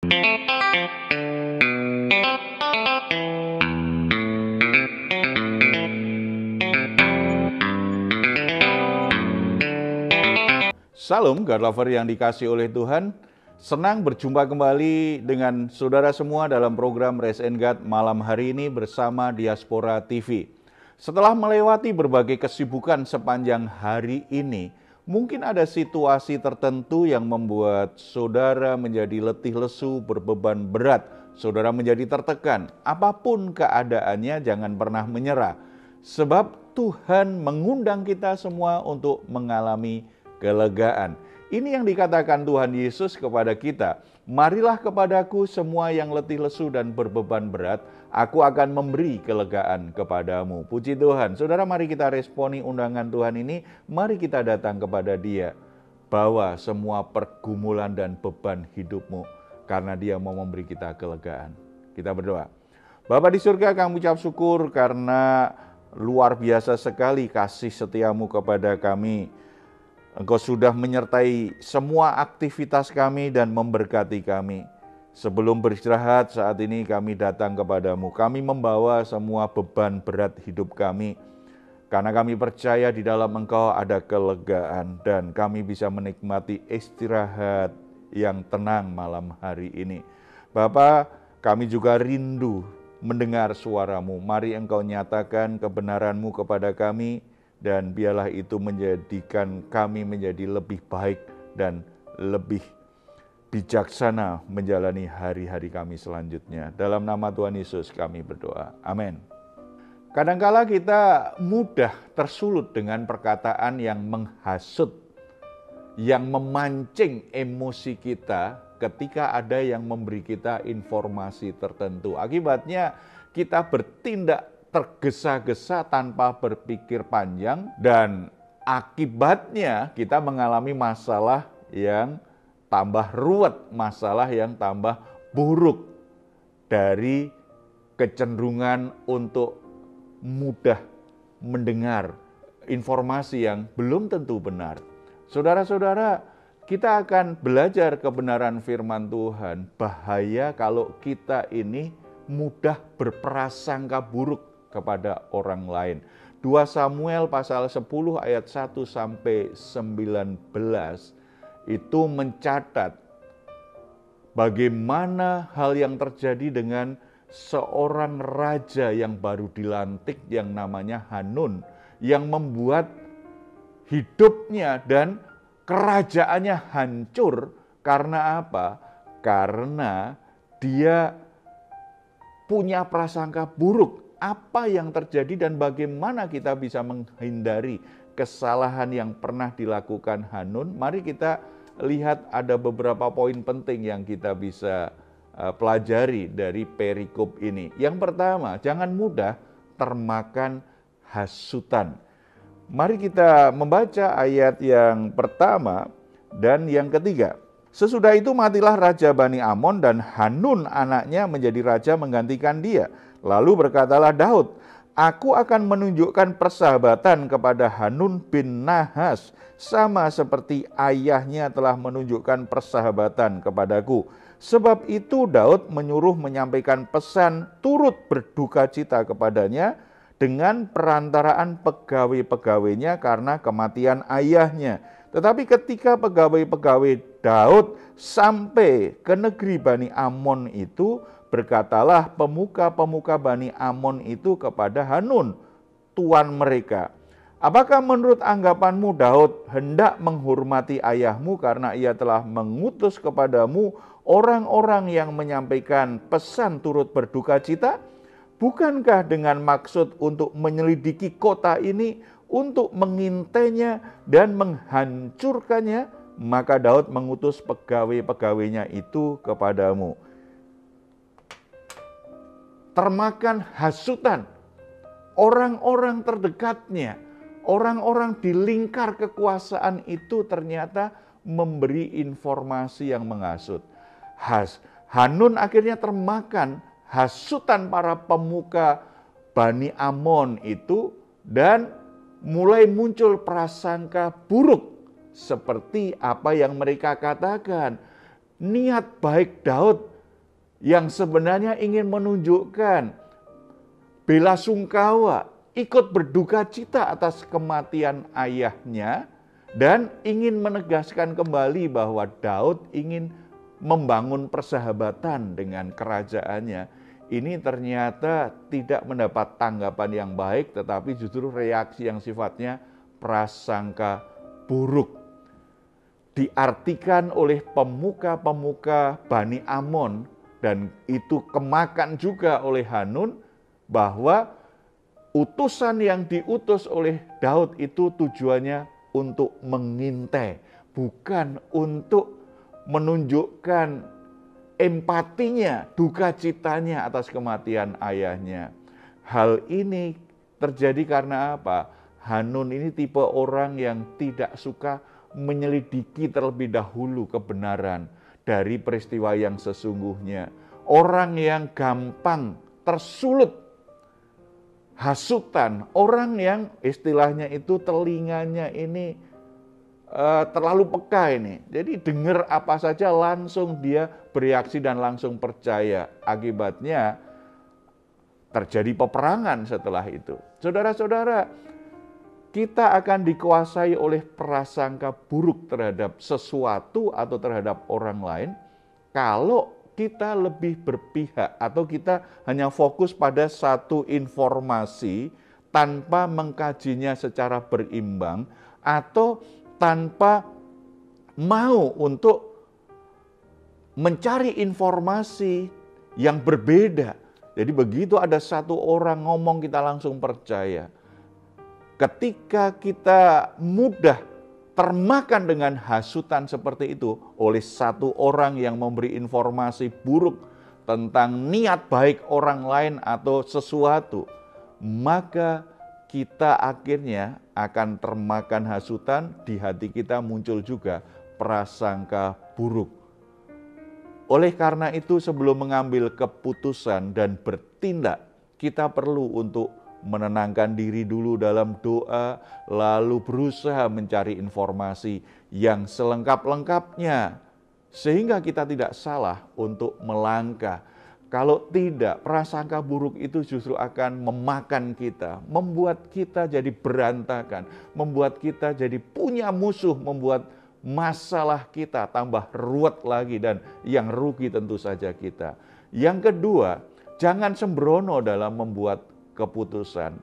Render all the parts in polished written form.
Salam God Lover yang dikasih oleh Tuhan. Senang berjumpa kembali dengan saudara semua dalam program Rest and God malam hari ini bersama Diaspora TV. Setelah melewati berbagai kesibukan sepanjang hari ini, mungkin ada situasi tertentu yang membuat saudara menjadi letih lesu, berbeban berat, saudara menjadi tertekan. Apapun keadaannya, jangan pernah menyerah. Sebab Tuhan mengundang kita semua untuk mengalami kelegaan. Ini yang dikatakan Tuhan Yesus kepada kita. Marilah kepadaku semua yang letih lesu dan berbeban berat, aku akan memberi kelegaan kepadamu. Puji Tuhan. Saudara, mari kita responi undangan Tuhan ini. Mari kita datang kepada Dia. Bawa semua pergumulan dan beban hidupmu, karena Dia mau memberi kita kelegaan. Kita berdoa. Bapa di surga, kami ucap syukur karena luar biasa sekali kasih setiamu kepada kami. Engkau sudah menyertai semua aktivitas kami dan memberkati kami. Sebelum beristirahat saat ini kami datang kepadamu. Kami membawa semua beban berat hidup kami. Karena kami percaya di dalam Engkau ada kelegaan dan kami bisa menikmati istirahat yang tenang malam hari ini. Bapa, kami juga rindu mendengar suaramu. Mari Engkau nyatakan kebenaran-Mu kepada kami. Dan biarlah itu menjadikan kami menjadi lebih baik dan lebih bijaksana menjalani hari-hari kami selanjutnya. Dalam nama Tuhan Yesus kami berdoa. Amin. Kadangkala kita mudah tersulut dengan perkataan yang menghasut, yang memancing emosi kita ketika ada yang memberi kita informasi tertentu. Akibatnya kita bertindak tergesa-gesa tanpa berpikir panjang dan akibatnya kita mengalami masalah yang tambah ruwet, masalah yang tambah buruk dari kecenderungan untuk mudah mendengar informasi yang belum tentu benar. Saudara-saudara, kita akan belajar kebenaran firman Tuhan. Bahaya kalau kita ini mudah berprasangka buruk kepada orang lain. 2 Samuel pasal 10 ayat 1 sampai 19 itu mencatat bagaimana hal yang terjadi dengan seorang raja yang baru dilantik yang namanya Hanun, yang membuat hidupnya dan kerajaannya hancur. Karena apa? Karena dia punya prasangka buruk. Apa yang terjadi dan bagaimana kita bisa menghindari kesalahan yang pernah dilakukan Hanun? Mari kita lihat ada beberapa poin penting yang kita bisa pelajari dari perikop ini. Yang pertama, jangan mudah termakan hasutan. Mari kita membaca ayat yang pertama dan yang ketiga. Sesudah itu matilah Raja Bani Amon dan Hanun anaknya menjadi raja menggantikan dia. Lalu berkatalah Daud, aku akan menunjukkan persahabatan kepada Hanun bin Nahas, sama seperti ayahnya telah menunjukkan persahabatan kepadaku. Sebab itu Daud menyuruh menyampaikan pesan turut berduka cita kepadanya dengan perantaraan pegawai-pegawainya karena kematian ayahnya. Tetapi ketika pegawai-pegawai Daud sampai ke negeri Bani Amon itu, berkatalah pemuka-pemuka Bani Amon itu kepada Hanun, tuan mereka, apakah menurut anggapanmu Daud hendak menghormati ayahmu karena ia telah mengutus kepadamu orang-orang yang menyampaikan pesan turut berduka cita? Bukankah dengan maksud untuk menyelidiki kota ini, untuk mengintainya dan menghancurkannya? Maka Daud mengutus pegawai-pegawainya itu kepadamu. Termakan hasutan orang-orang terdekatnya, orang-orang di lingkar kekuasaan itu ternyata memberi informasi yang menghasut. Hanun akhirnya termakan hasutan para pemuka Bani Amon itu dan mulai muncul prasangka buruk seperti apa yang mereka katakan. Niat baik Daud yang sebenarnya ingin menunjukkan bela sungkawa, ikut berduka cita atas kematian ayahnya, dan ingin menegaskan kembali bahwa Daud ingin membangun persahabatan dengan kerajaannya. Ini ternyata tidak mendapat tanggapan yang baik, tetapi justru reaksi yang sifatnya prasangka buruk. Diartikan oleh pemuka-pemuka Bani Amon, dan itu kemakan juga oleh Hanun, bahwa utusan yang diutus oleh Daud itu tujuannya untuk mengintai, bukan untuk menunjukkan empatinya, duka citanya atas kematian ayahnya. Hal ini terjadi karena apa? Hanun ini tipe orang yang tidak suka menyelidiki terlebih dahulu kebenaran dari peristiwa yang sesungguhnya. Orang yang gampang tersulut hasutan, orang yang istilahnya itu telinganya ini terlalu peka ini. Jadi dengar apa saja langsung dia bereaksi dan langsung percaya. Akibatnya terjadi peperangan setelah itu. Saudara-saudara, kita akan dikuasai oleh prasangka buruk terhadap sesuatu atau terhadap orang lain kalau kita lebih berpihak atau kita hanya fokus pada satu informasi tanpa mengkajinya secara berimbang, atau tanpa mau untuk mencari informasi yang berbeda. Jadi begitu ada satu orang ngomong, kita langsung percaya. Ketika kita mudah termakan dengan hasutan seperti itu oleh satu orang yang memberi informasi buruk tentang niat baik orang lain atau sesuatu, maka kita akhirnya akan termakan hasutan, di hati kita muncul juga prasangka buruk. Oleh karena itu, sebelum mengambil keputusan dan bertindak, kita perlu untuk menenangkan diri dulu dalam doa, lalu berusaha mencari informasi yang selengkap-lengkapnya, sehingga kita tidak salah untuk melangkah. Kalau tidak, prasangka buruk itu justru akan memakan kita, membuat kita jadi berantakan, membuat kita jadi punya musuh, membuat masalah kita tambah ruwet lagi, dan yang rugi tentu saja kita. Yang kedua, jangan sembrono dalam membuat keputusan.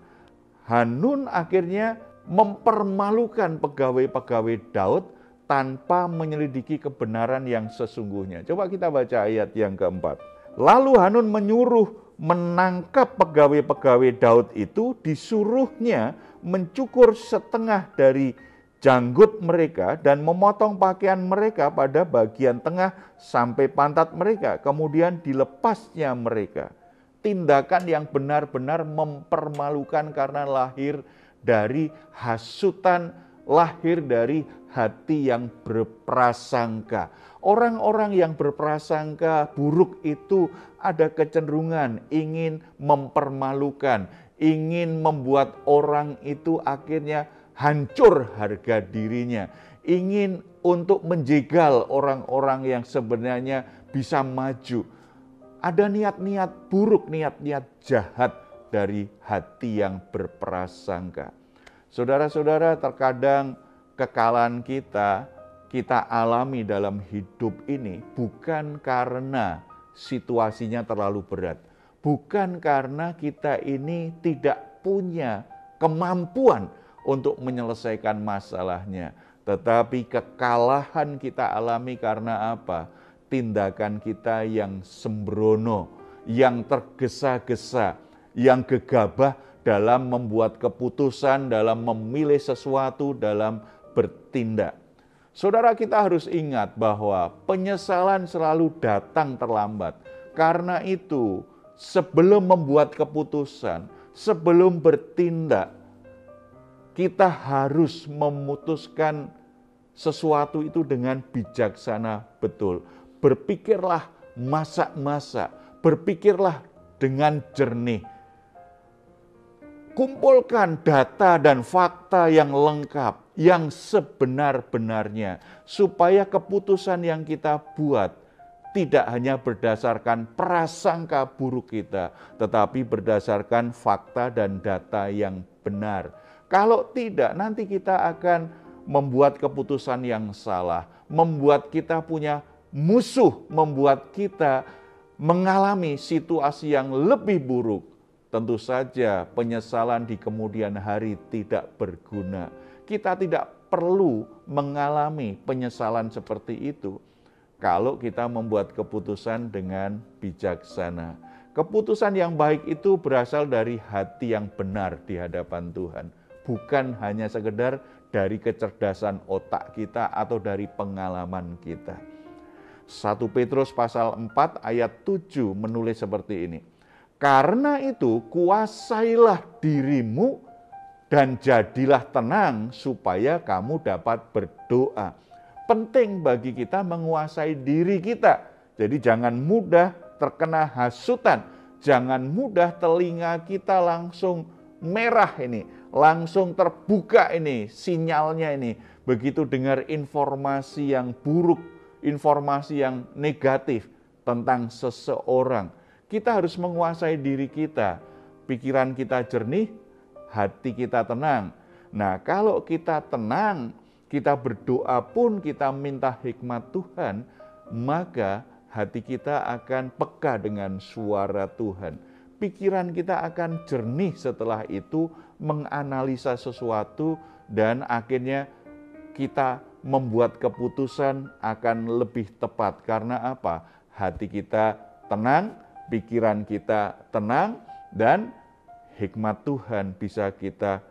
Hanun akhirnya mempermalukan pegawai-pegawai Daud tanpa menyelidiki kebenaran yang sesungguhnya. Coba kita baca ayat yang keempat. Lalu Hanun menyuruh menangkap pegawai-pegawai Daud itu, disuruhnya mencukur setengah dari janggut mereka dan memotong pakaian mereka pada bagian tengah sampai pantat mereka, kemudian dilepasnya mereka. Tindakan yang benar-benar mempermalukan karena lahir dari hasutan, lahir dari hati yang berprasangka. Orang-orang yang berprasangka buruk itu ada kecenderungan ingin mempermalukan, ingin membuat orang itu akhirnya hancur harga dirinya, ingin untuk menjegal orang-orang yang sebenarnya bisa maju. Ada niat-niat buruk, niat-niat jahat dari hati yang berprasangka. Saudara-saudara, terkadang kekalahan kita alami dalam hidup ini bukan karena situasinya terlalu berat, bukan karena kita ini tidak punya kemampuan untuk menyelesaikan masalahnya, tetapi kekalahan kita alami karena apa? Tindakan kita yang sembrono, yang tergesa-gesa, yang gegabah dalam membuat keputusan, dalam memilih sesuatu, dalam bertindak. Saudara, kita harus ingat bahwa penyesalan selalu datang terlambat. Karena itu, sebelum membuat keputusan, sebelum bertindak, kita harus memutuskan sesuatu itu dengan bijaksana betul. Berpikirlah masak-masak, berpikirlah dengan jernih. Kumpulkan data dan fakta yang lengkap, yang sebenar-benarnya, supaya keputusan yang kita buat tidak hanya berdasarkan prasangka buruk kita, tetapi berdasarkan fakta dan data yang benar. Kalau tidak, nanti kita akan membuat keputusan yang salah, membuat kita punya musuh, membuat kita mengalami situasi yang lebih buruk. Tentu saja penyesalan di kemudian hari tidak berguna. Kita tidak perlu mengalami penyesalan seperti itu kalau kita membuat keputusan dengan bijaksana. Keputusan yang baik itu berasal dari hati yang benar di hadapan Tuhan. Bukan hanya sekedar dari kecerdasan otak kita atau dari pengalaman kita. 1 Petrus pasal 4 ayat 7 menulis seperti ini. Karena itu kuasailah dirimu dan jadilah tenang supaya kamu dapat berdoa. Penting bagi kita menguasai diri kita. Jadi jangan mudah terkena hasutan. Jangan mudah telinga kita langsung merah ini. Langsung terbuka ini sinyalnya ini. Begitu dengar informasi yang buruk, informasi yang negatif tentang seseorang. Kita harus menguasai diri kita. Pikiran kita jernih, hati kita tenang. Nah, kalau kita tenang, kita berdoa pun kita minta hikmat Tuhan, maka hati kita akan peka dengan suara Tuhan. Pikiran kita akan jernih setelah itu menganalisa sesuatu dan akhirnya kita membuat keputusan akan lebih tepat. Karena apa? Hati kita tenang, pikiran kita tenang, dan hikmat Tuhan bisa kita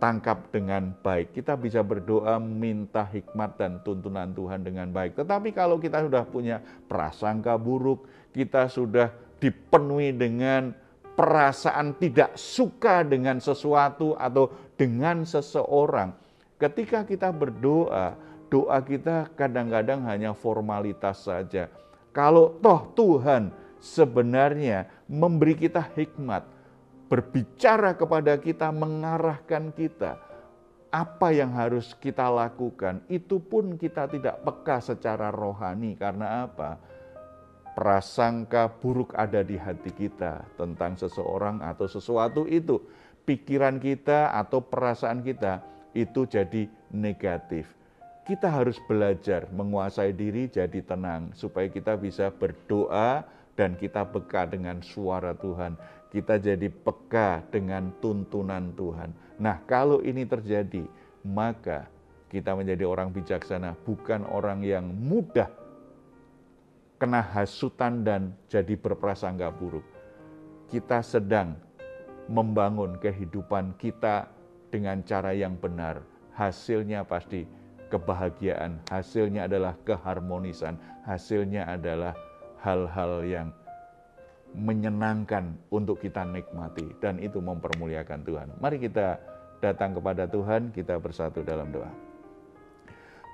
tangkap dengan baik. Kita bisa berdoa minta hikmat dan tuntunan Tuhan dengan baik. Tetapi kalau kita sudah punya prasangka buruk, kita sudah dipenuhi dengan perasaan tidak suka dengan sesuatu atau dengan seseorang, ketika kita berdoa, doa kita kadang-kadang hanya formalitas saja. Kalau toh Tuhan sebenarnya memberi kita hikmat, berbicara kepada kita, mengarahkan kita, apa yang harus kita lakukan, itu pun kita tidak peka secara rohani. Karena apa? Prasangka buruk ada di hati kita tentang seseorang atau sesuatu itu. Pikiran kita atau perasaan kita itu jadi negatif. Kita harus belajar menguasai diri jadi tenang, supaya kita bisa berdoa dan kita peka dengan suara Tuhan. Kita jadi peka dengan tuntunan Tuhan. Nah, kalau ini terjadi, maka kita menjadi orang bijaksana, bukan orang yang mudah kena hasutan dan jadi berprasangka buruk. Kita sedang membangun kehidupan kita dengan cara yang benar. Hasilnya pasti kebahagiaan, hasilnya adalah keharmonisan, hasilnya adalah hal-hal yang menyenangkan untuk kita nikmati, dan itu mempermuliakan Tuhan. Mari kita datang kepada Tuhan, kita bersatu dalam doa.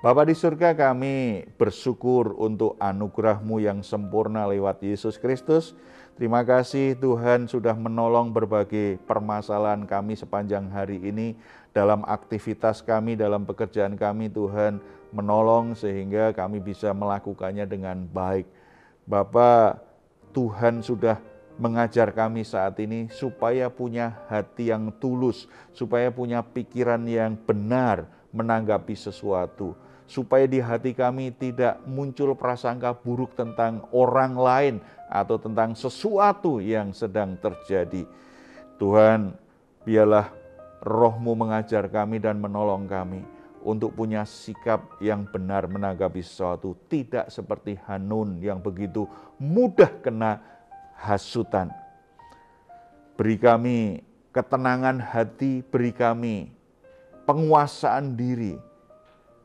Bapa di surga, kami bersyukur untuk anugerah-Mu yang sempurna lewat Yesus Kristus. Terima kasih Tuhan sudah menolong berbagai permasalahan kami sepanjang hari ini, dalam aktivitas kami, dalam pekerjaan kami. Tuhan menolong sehingga kami bisa melakukannya dengan baik. Bapa, Tuhan sudah mengajar kami saat ini supaya punya hati yang tulus, supaya punya pikiran yang benar menanggapi sesuatu, supaya di hati kami tidak muncul prasangka buruk tentang orang lain atau tentang sesuatu yang sedang terjadi. Tuhan, biarlah Roh-Mu mengajar kami dan menolong kami untuk punya sikap yang benar menanggapi sesuatu, tidak seperti Hanun yang begitu mudah kena hasutan. Beri kami ketenangan hati, beri kami penguasaan diri,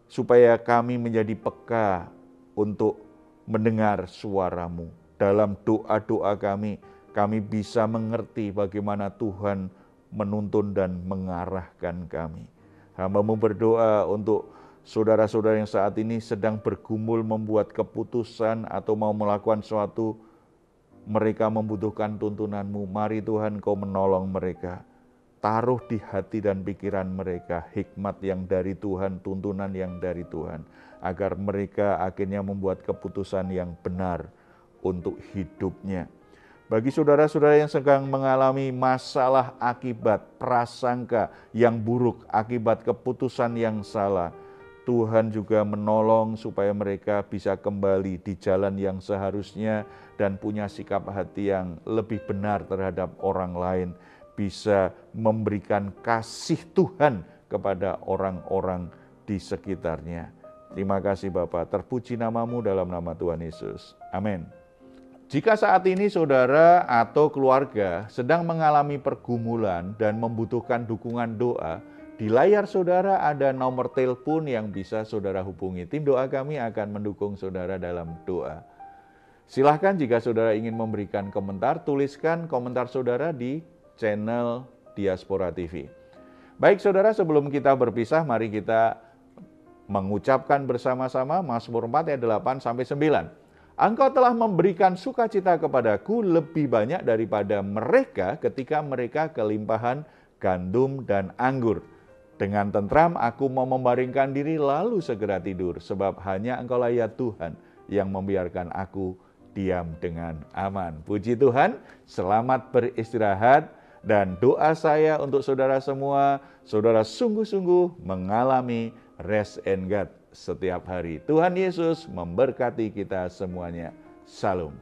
supaya kami menjadi peka untuk mendengar suara-Mu. Dalam doa-doa kami bisa mengerti bagaimana Tuhan menuntun dan mengarahkan kami. Hamba-Mu berdoa untuk saudara-saudara yang saat ini sedang bergumul membuat keputusan atau mau melakukan sesuatu, mereka membutuhkan tuntunan-Mu. Mari Tuhan, Kau menolong mereka. Taruh di hati dan pikiran mereka hikmat yang dari Tuhan, tuntunan yang dari Tuhan. agar mereka akhirnya membuat keputusan yang benar untuk hidupnya. Bagi saudara-saudara yang sedang mengalami masalah akibat prasangka yang buruk, akibat keputusan yang salah, Tuhan juga menolong supaya mereka bisa kembali di jalan yang seharusnya dan punya sikap hati yang lebih benar terhadap orang lain, bisa memberikan kasih Tuhan kepada orang-orang di sekitarnya. Terima kasih Bapa, terpuji namamu dalam nama Tuhan Yesus. Amin. Jika saat ini saudara atau keluarga sedang mengalami pergumulan dan membutuhkan dukungan doa, di layar saudara ada nomor telepon yang bisa saudara hubungi. Tim doa kami akan mendukung saudara dalam doa. Silahkan jika saudara ingin memberikan komentar, tuliskan komentar saudara di channel Diaspora TV. Baik saudara, sebelum kita berpisah, mari kita mengucapkan bersama-sama Mazmur 4 ayat 8-9. Engkau telah memberikan sukacita kepadaku lebih banyak daripada mereka ketika mereka kelimpahan gandum dan anggur. Dengan tentram aku mau membaringkan diri lalu segera tidur, sebab hanya Engkaulah ya Tuhan yang membiarkan aku diam dengan aman. Puji Tuhan, selamat beristirahat, dan doa saya untuk saudara semua, saudara sungguh-sungguh mengalami rest and God setiap hari. Tuhan Yesus memberkati kita semuanya. Shalom.